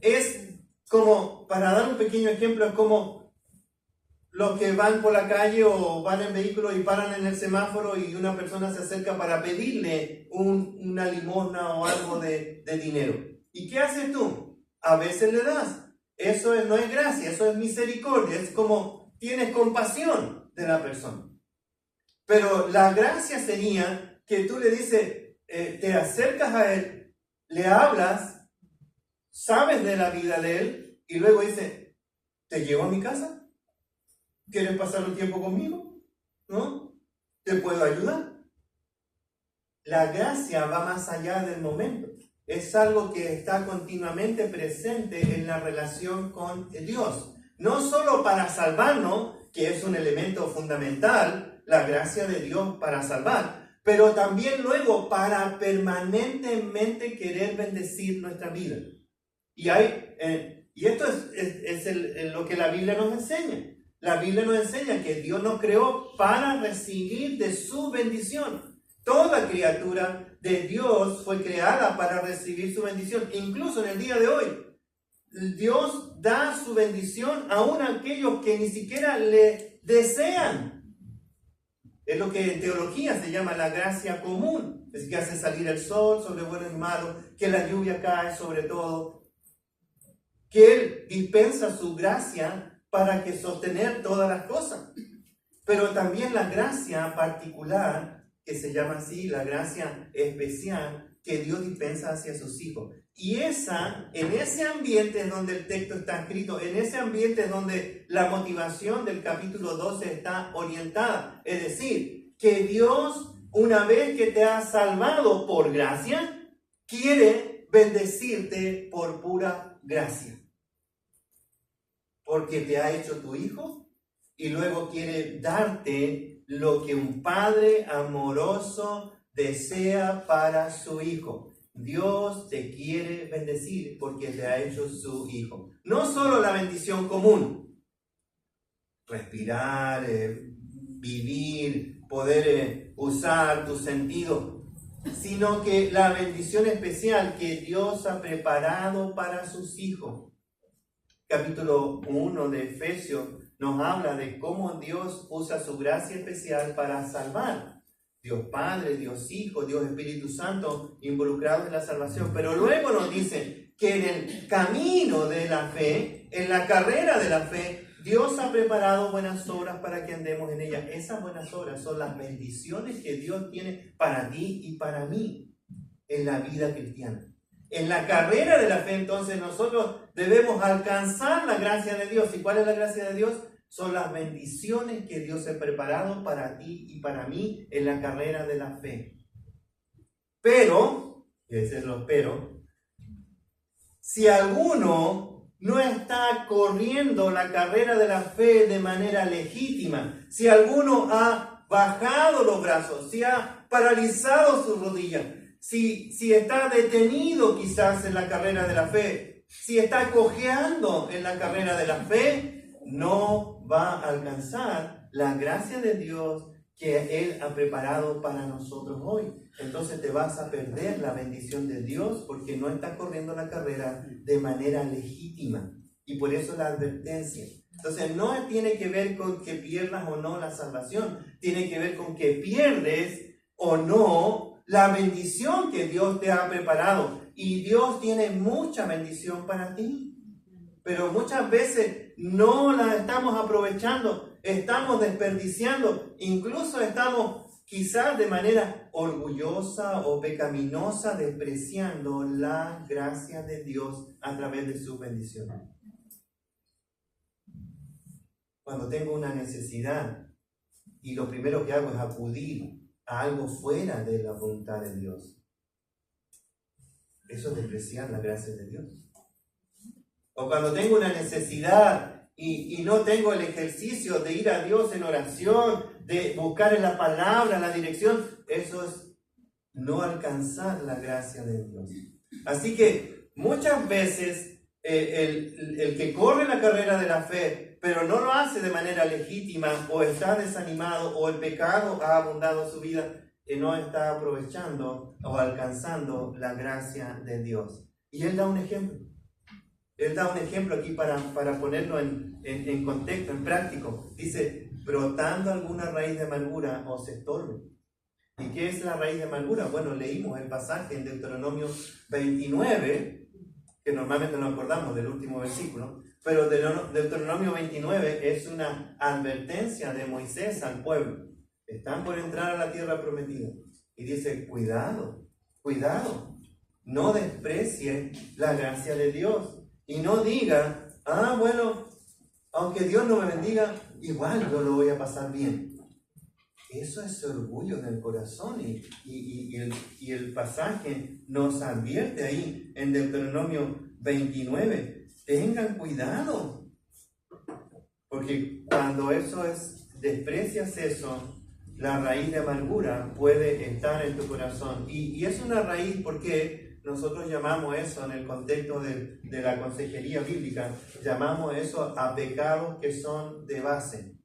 Es como, para dar un pequeño ejemplo, es como los que van por la calle o van en vehículo y paran en el semáforo y una persona se acerca para pedirle una limosna o algo de dinero. ¿Y qué haces tú? A veces le das. Eso no es gracia, eso es misericordia. Es como tienes compasión de la persona. Pero la gracia sería que tú le dices, te acercas a él, le hablas, sabes de la vida de él y luego dice, ¿te llevo a mi casa? ¿Quieres pasar un tiempo conmigo? ¿No? ¿Te puedo ayudar? La gracia va más allá del momento. Es algo que está continuamente presente en la relación con Dios. No solo para salvarnos, que es un elemento fundamental, la gracia de Dios para salvar, pero también luego para permanentemente querer bendecir nuestra vida. Y esto es lo que la Biblia nos enseña. La Biblia nos enseña que Dios nos creó para recibir de su bendición. Toda criatura de Dios fue creada para recibir su bendición. Incluso en el día de hoy, Dios da su bendición aún a aquellos que ni siquiera le desean. Es lo que en teología se llama la gracia común. Es que hace salir el sol sobre buenos y malos, que la lluvia cae sobre todo, que Él dispensa su gracia para que sostener todas las cosas. Pero también la gracia particular, que se llama así, la gracia especial que Dios dispensa hacia sus hijos. Y en ese ambiente es donde el texto está escrito, en ese ambiente es donde la motivación del capítulo 12 está orientada. Es decir, que Dios, una vez que te ha salvado por gracia, quiere bendecirte por pura gracia. Porque te ha hecho tu hijo y luego quiere darte lo que un padre amoroso desea para su hijo. Dios te quiere bendecir porque te ha hecho su hijo. No solo la bendición común, respirar, vivir, poder usar tu sentido, sino que la bendición especial que Dios ha preparado para sus hijos. Capítulo 1 de Efesios nos habla de cómo Dios usa su gracia especial para salvar. Dios Padre, Dios Hijo, Dios Espíritu Santo involucrados en la salvación. Pero luego nos dice que en el camino de la fe, en la carrera de la fe, Dios ha preparado buenas obras para que andemos en ellas. Esas buenas obras son las bendiciones que Dios tiene para ti y para mí en la vida cristiana. En la carrera de la fe, entonces, nosotros debemos alcanzar la gracia de Dios. ¿Y cuál es la gracia de Dios? Son las bendiciones que Dios ha preparado para ti y para mí en la carrera de la fe. Pero, y ese es lo pero, si alguno no está corriendo la carrera de la fe de manera legítima, si alguno ha bajado los brazos, si ha paralizado sus rodillas, si está detenido quizás en la carrera de la fe, si está cojeando en la carrera de la fe, no va a alcanzar la gracia de Dios que Él ha preparado para nosotros hoy. Entonces te vas a perder la bendición de Dios porque no estás corriendo la carrera de manera legítima. Y por eso la advertencia. Entonces no tiene que ver con que pierdas o no la salvación. Tiene que ver con que pierdes o no la bendición que Dios te ha preparado. Y Dios tiene mucha bendición para ti. Pero muchas veces no la estamos aprovechando, estamos desperdiciando, incluso estamos quizás de manera orgullosa o pecaminosa despreciando la gracia de Dios a través de sus bendiciones. Cuando tengo una necesidad y lo primero que hago es acudir a algo fuera de la voluntad de Dios, eso es despreciar la gracia de Dios. O cuando tengo una necesidad y no tengo el ejercicio de ir a Dios en oración, de buscar en la palabra la dirección, eso es no alcanzar la gracia de Dios. Así que muchas veces el que corre la carrera de la fe, pero no lo hace de manera legítima, o está desanimado, o el pecado ha abundado en su vida, no está aprovechando o alcanzando la gracia de Dios. Y Él da un ejemplo. Él da un ejemplo aquí para ponerlo en contexto, en práctico. Dice, brotando alguna raíz de amargura os estorbe. ¿Y qué es la raíz de amargura? Bueno, leímos el pasaje en Deuteronomio 29, que normalmente nos acordamos del último versículo, pero Deuteronomio 29 es una advertencia de Moisés al pueblo. Están por entrar a la tierra prometida. Y dice, cuidado, no desprecie la gracia de Dios. Y no diga, bueno, aunque Dios no me bendiga, igual yo lo voy a pasar bien. Eso es orgullo en el corazón. Y el pasaje nos advierte ahí en Deuteronomio 29. Tengan cuidado. Porque cuando desprecias eso, la raíz de amargura puede estar en tu corazón. Y es una raíz porque nosotros llamamos eso en el contexto de la consejería bíblica, llamamos eso a pecados que son de base.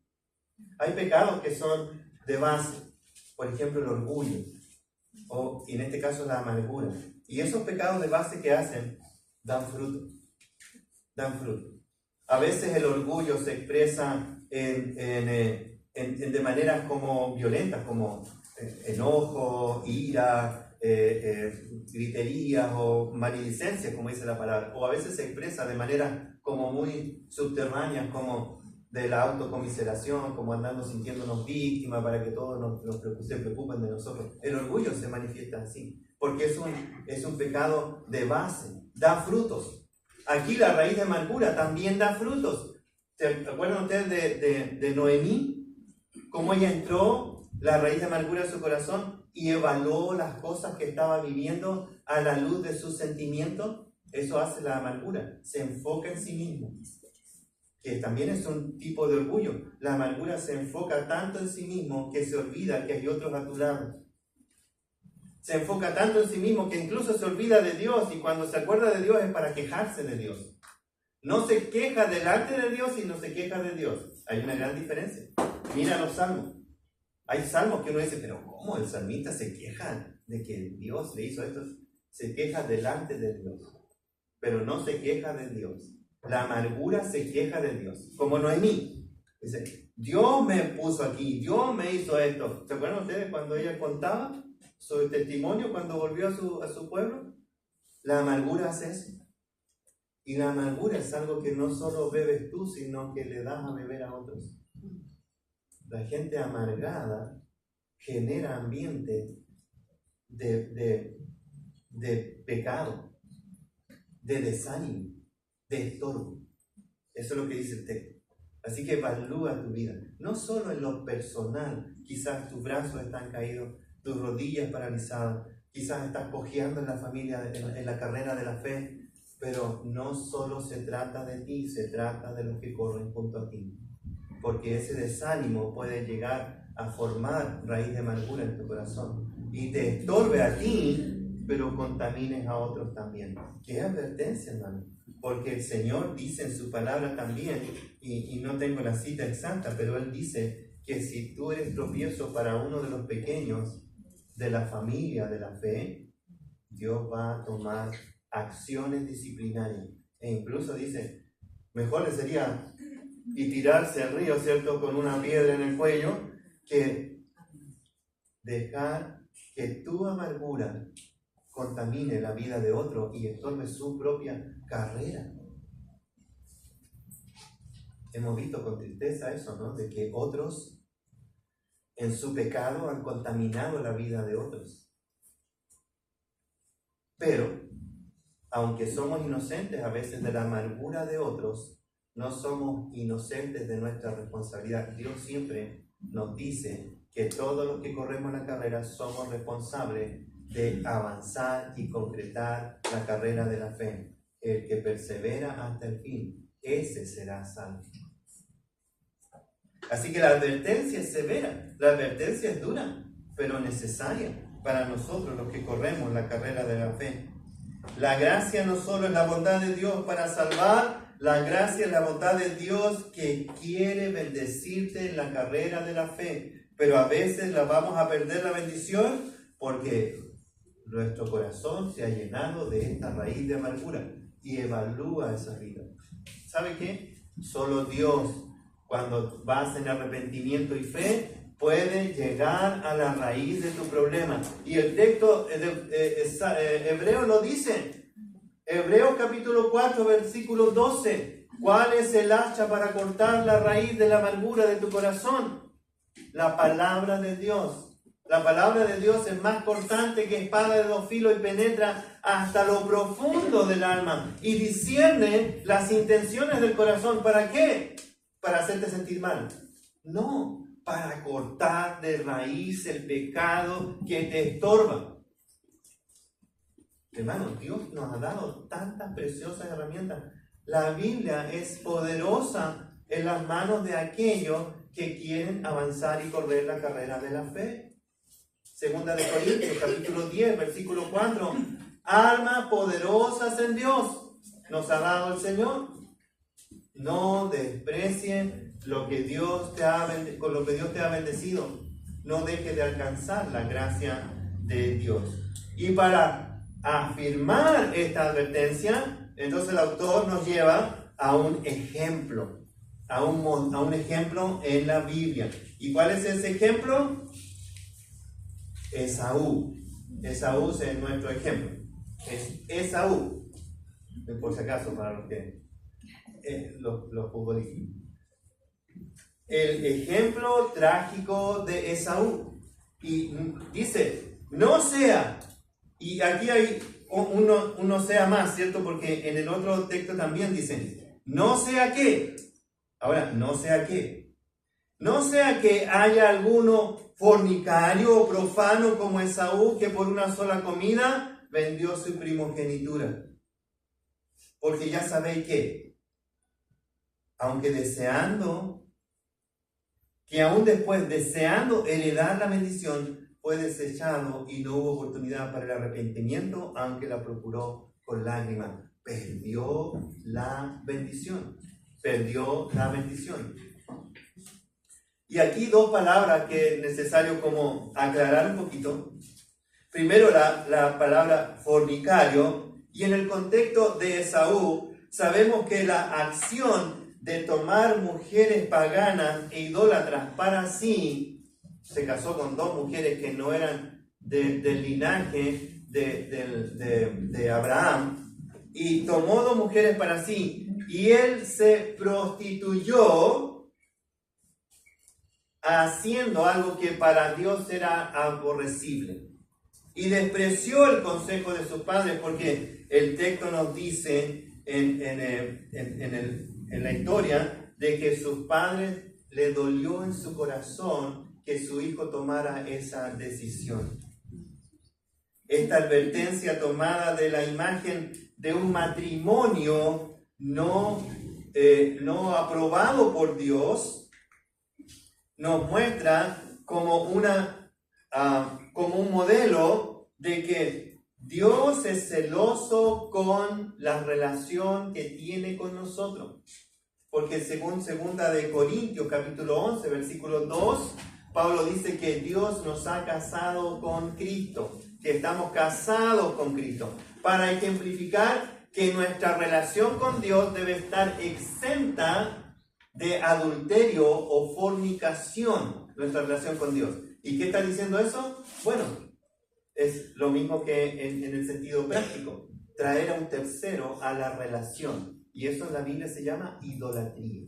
Hay pecados que son de base, por ejemplo el orgullo, o en este caso la amargura. Y esos pecados de base que hacen, dan fruto. A veces el orgullo se expresa de maneras como violentas, como enojo, ira, griterías o maledicencias, como dice la palabra, o a veces se expresa de manera como muy subterránea, como de la autocomiseración, como andando sintiéndonos víctimas para que todos se preocupen de nosotros. El orgullo se manifiesta así, porque es un pecado de base, da frutos. Aquí la raíz de amargura también da frutos. ¿Se acuerdan ustedes de Noemí? Cómo ella entró la raíz de amargura en su corazón y evaluó las cosas que estaba viviendo a la luz de sus sentimientos. Eso hace la amargura, se enfoca en sí mismo, que también es un tipo de orgullo. La amargura se enfoca tanto en sí mismo que se olvida que hay otros a tu lado. Se enfoca tanto en sí mismo que incluso se olvida de Dios, y cuando se acuerda de Dios es para quejarse de Dios. No se queja delante de Dios y no se queja de Dios. Hay una gran diferencia. Mira los salmos. Hay salmos que uno dice, pero ¿cómo el salmista se queja de que Dios le hizo esto? Se queja delante de Dios, pero no se queja de Dios. La amargura se queja de Dios, como Noemí. Dice, Dios me puso aquí, Dios me hizo esto. ¿Se acuerdan ustedes cuando ella contaba su testimonio cuando volvió a su pueblo? La amargura hace eso. Y la amargura es algo que no solo bebes tú, sino que le das a beber a otros. La gente amargada genera ambiente de pecado, de desánimo, de estorbo. Eso es lo que dice el texto. Así que evalúa tu vida, no solo en lo personal. Quizás tus brazos están caídos, tus rodillas paralizadas, quizás estás cojeando en la familia, en la carrera de la fe, pero no solo se trata de ti, se trata de los que corren junto a ti, porque ese desánimo puede llegar a formar raíz de amargura en tu corazón y te estorbe a ti, pero contamines a otros también. Qué advertencia, hermano, porque el Señor dice en su palabra también, y no tengo la cita exacta, pero Él dice que si tú eres tropiezo para uno de los pequeños de la familia de la fe, Dios va a tomar acciones disciplinarias. E incluso dice, mejor le sería y tirarse al río, ¿cierto?, con una piedra en el cuello, que dejar que tu amargura contamine la vida de otro y estorbe su propia carrera. Hemos visto con tristeza eso, ¿no?, de que otros en su pecado han contaminado la vida de otros. Pero, aunque somos inocentes a veces de la amargura de otros, no somos inocentes de nuestra responsabilidad. Dios siempre nos dice que todos los que corremos la carrera somos responsables de avanzar y concretar la carrera de la fe. El que persevera hasta el fin, ese será salvo. Así que la advertencia es severa, la advertencia es dura, pero necesaria para nosotros los que corremos la carrera de la fe. La gracia no solo es la bondad de Dios para salvar, la gracia es la bondad de Dios que quiere bendecirte en la carrera de la fe. Pero a veces la vamos a perder la bendición porque nuestro corazón se ha llenado de esta raíz de amargura, y evalúa esa vida. ¿Sabe qué? Solo Dios, cuando vas en arrepentimiento y fe, puede llegar a la raíz de tu problema. Y el texto hebreo lo dice. Hebreos capítulo 4, versículo 12. ¿Cuál es el hacha para cortar la raíz de la amargura de tu corazón? La palabra de Dios. La palabra de Dios es más cortante que espada de dos filos y penetra hasta lo profundo del alma y discierne las intenciones del corazón. ¿Para qué? ¿Para hacerte sentir mal? No, para cortar de raíz el pecado que te estorba. Hermano, Dios nos ha dado tantas preciosas herramientas. La Biblia es poderosa en las manos de aquellos que quieren avanzar y correr la carrera de la fe. Segunda de Corintios, capítulo 10, versículo 4. Armas poderosas en Dios nos ha dado el Señor. No desprecien lo que Dios te ha con lo que Dios te ha bendecido. No dejes de alcanzar la gracia de Dios. Y para afirmar esta advertencia, entonces el autor nos lleva a un ejemplo, a un ejemplo en la Biblia. ¿Y cuál es ese ejemplo? Esaú. Esaú es nuestro ejemplo. Es Esaú. Por si acaso, para los que los futbolistas. El ejemplo trágico de Esaú. Y dice, no sea, y aquí hay uno sea más, ¿cierto? Porque en el otro texto también dice, no sea que, ahora, no sea que, no sea que haya alguno fornicario o profano como Esaú, que por una sola comida vendió su primogenitura. Porque ya sabéis que, aunque deseando, que aún después deseando heredar la bendición, fue desechado y no hubo oportunidad para el arrepentimiento, aunque la procuró con lágrimas. Perdió la bendición. Perdió la bendición. Y aquí dos palabras que es necesario como aclarar un poquito. Primero la palabra fornicario, y en el contexto de Esaú sabemos que la acción de tomar mujeres paganas e idólatras para sí, se casó con dos mujeres que no eran del linaje de Abraham, y tomó dos mujeres para sí, y él se prostituyó haciendo algo que para Dios era aborrecible. Y despreció el consejo de sus padres, porque el texto nos dice en la historia de que sus padres le dolió en su corazón que su hijo tomara esa decisión. Esta advertencia tomada de la imagen de un matrimonio no aprobado por Dios nos muestra como un modelo de que Dios es celoso con la relación que tiene con nosotros. Porque según 2 Corintios capítulo 11, versículo 2, Pablo dice que Dios nos ha casado con Cristo, que estamos casados con Cristo, para ejemplificar que nuestra relación con Dios debe estar exenta de adulterio o fornicación, nuestra relación con Dios. ¿Y qué está diciendo eso? Bueno, es lo mismo que en el sentido práctico, traer a un tercero a la relación. Y eso en la Biblia se llama idolatría.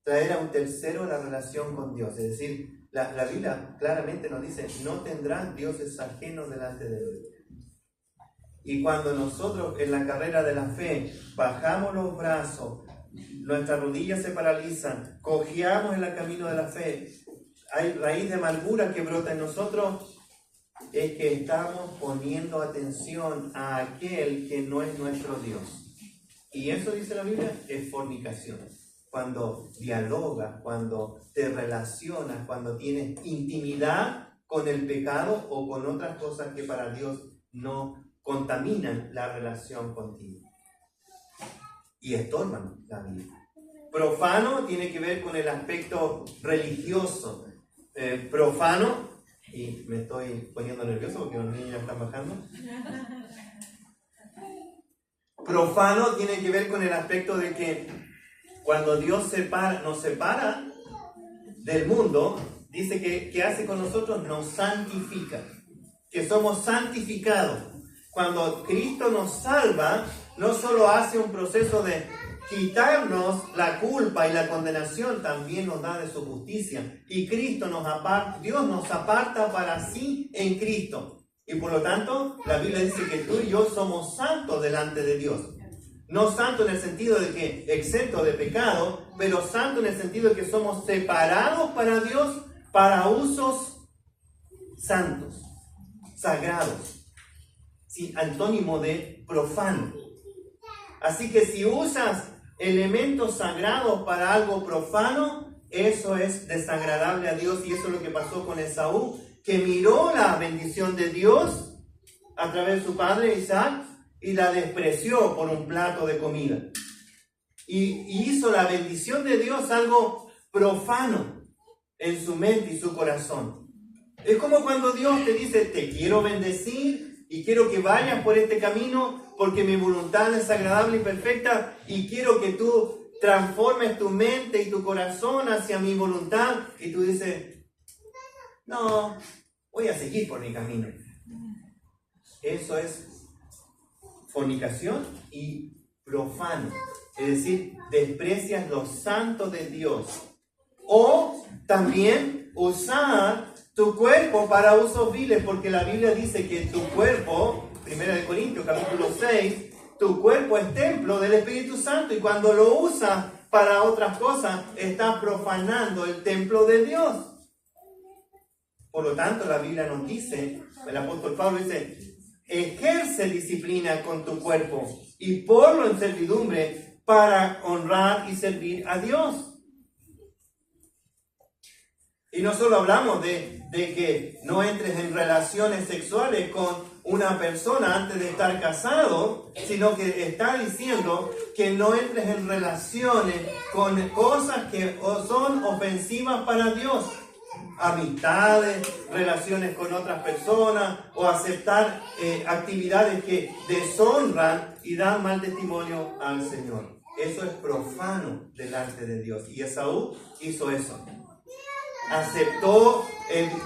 Traer a un tercero a la relación con Dios. Es decir, la Biblia claramente nos dice, no tendrás dioses ajenos delante de Dios. Y cuando nosotros en la carrera de la fe bajamos los brazos, nuestras rodillas se paralizan, cojeamos en el camino de la fe, hay raíz de amargura que brota en nosotros, es que estamos poniendo atención a aquel que no es nuestro Dios. Y eso dice la Biblia, es fornicación. Cuando dialogas, cuando te relacionas, cuando tienes intimidad con el pecado o con otras cosas que para Dios no contaminan la relación contigo y estorban la vida. Profano tiene que ver con el aspecto religioso. Profano, y me estoy poniendo nervioso porque los niños ya están bajando. Profano tiene que ver con el aspecto de que cuando Dios nos separa del mundo, dice que hace con nosotros, nos santifica, que somos santificados. Cuando Cristo nos salva, no solo hace un proceso de quitarnos la culpa y la condenación, también nos da de su justicia. Y Dios nos aparta para sí en Cristo. Y por lo tanto, la Biblia dice que tú y yo somos santos delante de Dios. No santo en el sentido de que exento de pecado, pero santo en el sentido de que somos separados para Dios para usos santos, sagrados. Sí, antónimo de profano. Así que si usas elementos sagrados para algo profano, eso es desagradable a Dios, y eso es lo que pasó con Esaú, que miró la bendición de Dios a través de su padre Isaac y la despreció por un plato de comida. Y hizo la bendición de Dios algo profano en su mente y su corazón. Es como cuando Dios te dice, te quiero bendecir y quiero que vayas por este camino porque mi voluntad es agradable y perfecta, y quiero que tú transformes tu mente y tu corazón hacia mi voluntad. Y tú dices, no, voy a seguir por mi camino. Eso es fornicación y profano. Es decir, desprecias los santos de Dios. O también usar tu cuerpo para usos viles, porque la Biblia dice que tu cuerpo, 1 Corintios capítulo 6, tu cuerpo es templo del Espíritu Santo, y cuando lo usas para otras cosas, estás profanando el templo de Dios. Por lo tanto, la Biblia nos dice, el apóstol Pablo dice, ejerce disciplina con tu cuerpo y ponlo en servidumbre para honrar y servir a Dios. Y no solo hablamos de que no entres en relaciones sexuales con una persona antes de estar casado, sino que está diciendo que no entres en relaciones con cosas que son ofensivas para Dios. Amistades, relaciones con otras personas o aceptar actividades que deshonran y dan mal testimonio al Señor. Eso es profano delante de Dios. Y Esaú hizo eso. Aceptó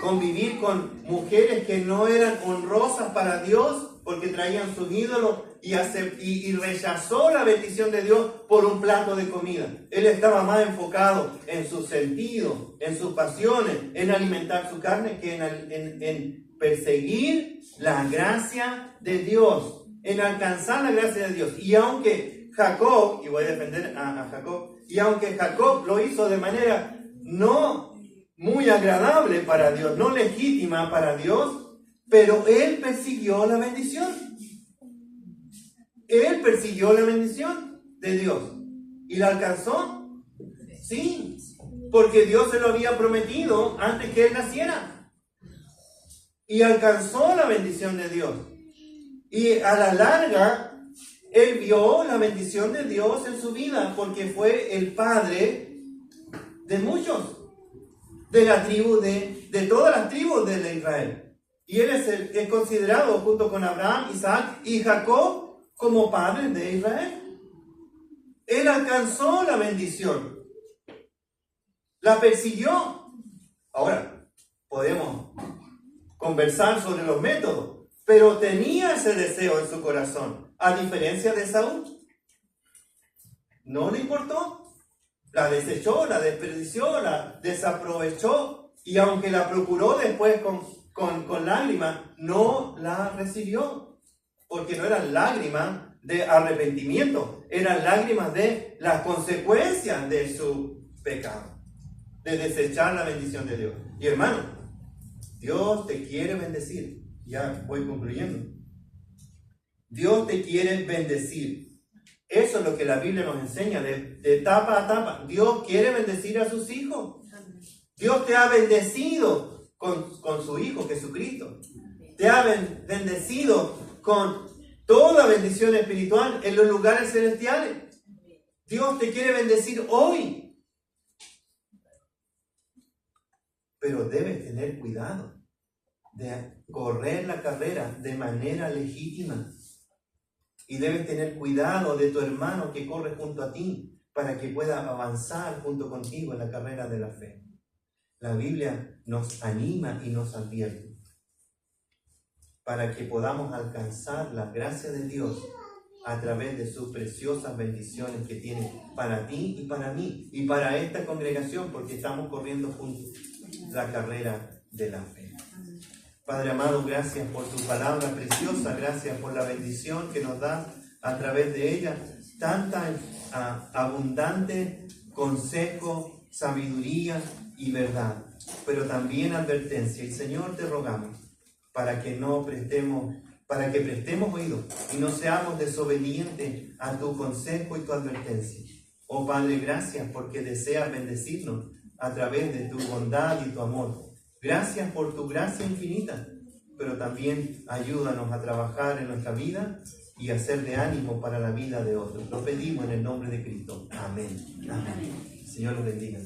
convivir con mujeres que no eran honrosas para Dios porque traían sus ídolos y rechazó la bendición de Dios por un plato de comida. Él estaba más enfocado en sus sentidos, en sus pasiones, en alimentar su carne que en perseguir la gracia de Dios, en alcanzar la gracia de Dios. Y aunque Jacob, y voy a defender a Jacob, y aunque Jacob lo hizo de manera no muy agradable para Dios, no legítima para Dios, pero él persiguió la bendición. Él persiguió la bendición de Dios. ¿Y la alcanzó? Sí, porque Dios se lo había prometido antes que él naciera. Y alcanzó la bendición de Dios. Y a la larga, él vio la bendición de Dios en su vida, porque fue el padre de muchos, de la tribu de todas las tribus de Israel. Y él es considerado junto con Abraham, Isaac y Jacob como padres de Israel. Él alcanzó la bendición, la persiguió. Ahora, podemos conversar sobre los métodos, pero tenía ese deseo en su corazón, a diferencia de Saúl. No le importó, la desechó, la desperdició, la desaprovechó, y aunque la procuró después con lágrimas, no la recibió. Porque no eran lágrimas de arrepentimiento, eran lágrimas de las consecuencias de su pecado, de desechar la bendición de Dios. Y hermano, Dios te quiere bendecir. Ya voy concluyendo. Dios te quiere bendecir. Eso es lo que la Biblia nos enseña de etapa a etapa. Dios quiere bendecir a sus hijos. Dios te ha bendecido con su Hijo Jesucristo. Te ha bendecido con toda bendición espiritual en los lugares celestiales. Dios te quiere bendecir hoy. Pero debes tener cuidado de correr la carrera de manera legítima. Y debes tener cuidado de tu hermano que corre junto a ti para que pueda avanzar junto contigo en la carrera de la fe. La Biblia nos anima y nos advierte para que podamos alcanzar la gracia de Dios a través de sus preciosas bendiciones que tiene para ti y para mí y para esta congregación, porque estamos corriendo juntos la carrera de la fe. Padre amado, gracias por tu palabra preciosa, gracias por la bendición que nos da a través de ella, tanta abundante consejo, sabiduría y verdad, pero también advertencia. Y Señor, te rogamos para que prestemos oído y no seamos desobedientes a tu consejo y tu advertencia. Oh Padre, gracias porque deseas bendecirnos a través de tu bondad y tu amor. Gracias por tu gracia infinita, pero también ayúdanos a trabajar en nuestra vida y a ser de ánimo para la vida de otros. Lo pedimos en el nombre de Cristo. Amén. Amén. Señor los bendiga.